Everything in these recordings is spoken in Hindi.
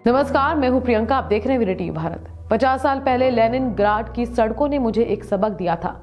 नमस्कार, मैं हूं प्रियंका। आप देख रहे हैं वीडियो टीवी भारत। 50 साल पहले लेनिनग्राड की सड़कों ने मुझे एक सबक दिया था,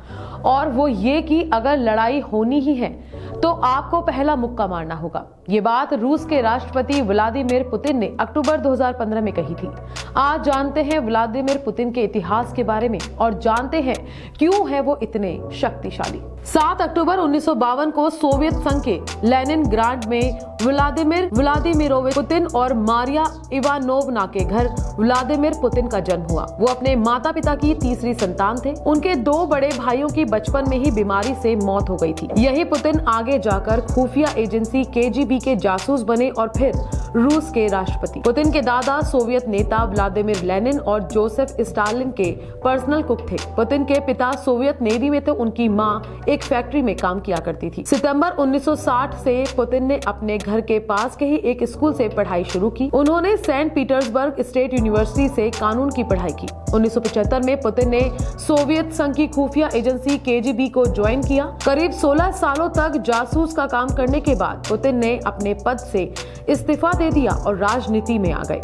और वो ये कि अगर लड़ाई होनी ही है तो आपको पहला मुक्का मारना होगा। ये बात रूस के राष्ट्रपति व्लादिमीर पुतिन ने अक्टूबर 2015 में कही थी। आज जानते हैं व्लादिमीर पुतिन के इतिहास के बारे में और जानते हैं क्यों है वो इतने शक्तिशाली। 7 अक्टूबर 1952 को सोवियत संघ के लेनिनग्राड में व्लादिमीरोविच पुतिन और मारिया इवानोवना के घर व्लादिमीर पुतिन का जन्म हुआ। वो अपने माता पिता की तीसरी संतान थे। उनके 2 बड़े भाइयों की बचपन में ही बीमारी से मौत हो गई थी। यही पुतिन आगे जाकर खुफिया एजेंसी KGB के जासूस बने और फिर रूस के राष्ट्रपति। पुतिन के दादा सोवियत नेता व्लादिमीर लेनिन और जोसेफ स्टालिन के पर्सनल कुक थे। पुतिन के पिता सोवियत नेवी में तो उनकी माँ एक फैक्ट्री में काम किया करती थी। सितंबर 1960 से पुतिन ने अपने घर के पास के ही एक स्कूल से पढ़ाई शुरू की। उन्होंने सेंट पीटर्सबर्ग स्टेट यूनिवर्सिटी से कानून की पढ़ाई की। 1975 में पुतिन ने सोवियत संघ की खुफिया एजेंसी KGB को ज्वाइन किया। करीब 16 सालों तक जासूस का काम करने के बाद पुतिन ने अपने पद से इस्तीफा दे दिया और राजनीति में आ गए।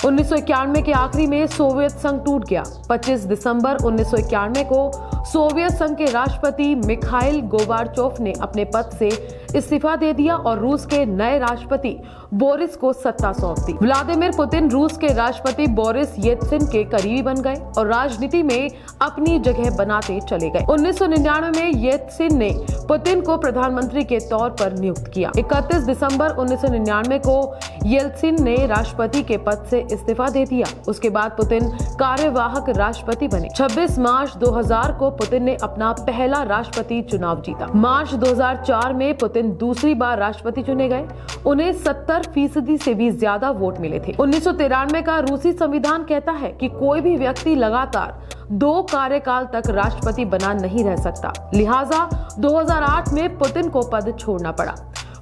1991 के आखिरी में सोवियत संघ टूट गया। 25 दिसंबर 1991 को सोवियत संघ के राष्ट्रपति मिखाइल गोर्बाचोव ने अपने पद से इस्तीफा दे दिया और रूस के नए राष्ट्रपति बोरिस को सत्ता सौंप दी। व्लादिमीर पुतिन रूस के राष्ट्रपति बोरिस येल्त्सिन के करीबी बन गए और राजनीति में अपनी जगह बनाते चले गए। 1999 में येल्त्सिन ने पुतिन को प्रधानमंत्री के तौर पर नियुक्त किया। 31 दिसंबर 1999 को येल्त्सिन ने राष्ट्रपति के पद से इस्तीफा दे दिया। उसके बाद पुतिन कार्यवाहक राष्ट्रपति बने। 26 मार्च 2000 को पुतिन ने अपना पहला राष्ट्रपति चुनाव जीता। मार्च 2004 में पुतिन दूसरी बार राष्ट्रपति चुने गए। उन्हें 70% से भी ज्यादा वोट मिले थे। 1993 का रूसी संविधान कहता है कि कोई भी व्यक्ति लगातार 2 कार्यकाल तक राष्ट्रपति बना नहीं रह सकता। लिहाजा 2008 में पुतिन को पद छोड़ना पड़ा।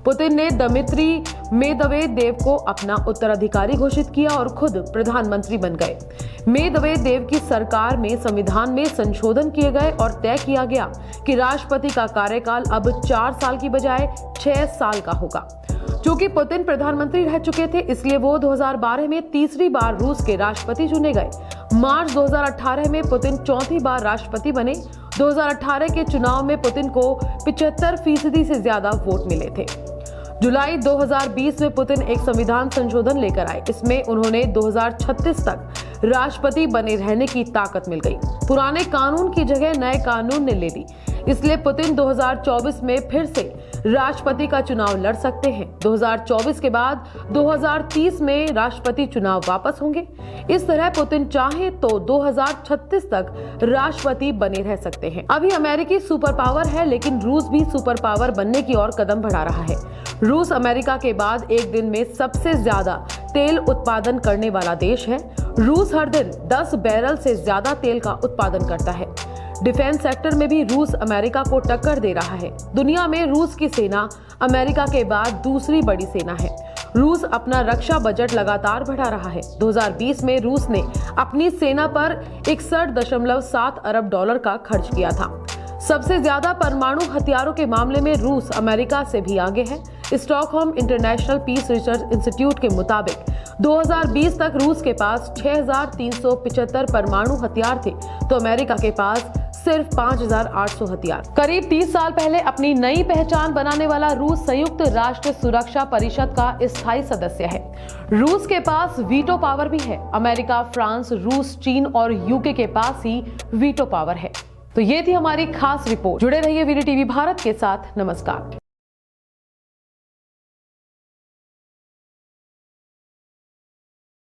पुतिन ने दमित्री मेदवेदेव को अपना उत्तराधिकारी घोषित किया और खुद प्रधानमंत्री बन गए। मेदवेदेव की सरकार में संविधान में संशोधन किए गए और तय किया गया कि राष्ट्रपति का कार्यकाल अब 4 साल की बजाय 6 साल का होगा। चूंकि पुतिन प्रधानमंत्री रह चुके थे, इसलिए वो 2012 में तीसरी बार रूस के राष्ट्रपति चुने गए। मार्च 2018 में पुतिन चौथी बार राष्ट्रपति बने। 2018 के चुनाव में पुतिन को 75% से ज्यादा वोट मिले थे। जुलाई 2020 में पुतिन एक संविधान संशोधन लेकर आए। इसमें उन्होंने 2036 तक राष्ट्रपति बने रहने की ताकत मिल गई। पुराने कानून की जगह नए कानून ने ले ली। इसलिए पुतिन 2024 में फिर से राष्ट्रपति का चुनाव लड़ सकते हैं। 2024 के बाद 2030 में राष्ट्रपति चुनाव वापस होंगे। इस तरह पुतिन चाहे तो 2036 तक राष्ट्रपति बने रह सकते हैं। अभी अमेरिकी सुपर पावर है, लेकिन रूस भी सुपर पावर बनने की ओर कदम बढ़ा रहा है। रूस अमेरिका के बाद एक दिन में सबसे ज्यादा तेल उत्पादन करने वाला देश है। रूस हर दिन 10 बैरल से ज्यादा तेल का उत्पादन करता है। डिफेंस सेक्टर में भी रूस अमेरिका को टक्कर दे रहा है। दुनिया में रूस की सेना अमेरिका के बाद दूसरी बड़ी सेना है। रूस अपना रक्षा बजट लगातार बढ़ा रहा है। 2020 में रूस ने अपनी सेना पर 61.7 अरब डॉलर का खर्च किया था। सबसे ज्यादा परमाणु हथियारों के मामले में रूस अमेरिका से भी आगे है। Stockholm International Peace Research Institute के मुताबिक 2020 तक रूस के पास 6375 परमाणु हथियार थे, तो अमेरिका के पास सिर्फ 5800 हथियार। करीब 30 साल पहले अपनी नई पहचान बनाने वाला रूस संयुक्त राष्ट्र सुरक्षा परिषद का स्थायी सदस्य है। रूस के पास वीटो पावर भी है। अमेरिका, फ्रांस, रूस, चीन और UK के पास ही वीटो पावर है। तो ये थी हमारी खास रिपोर्ट। जुड़े रहिए वीडियो टीवी भारत के साथ। नमस्कार।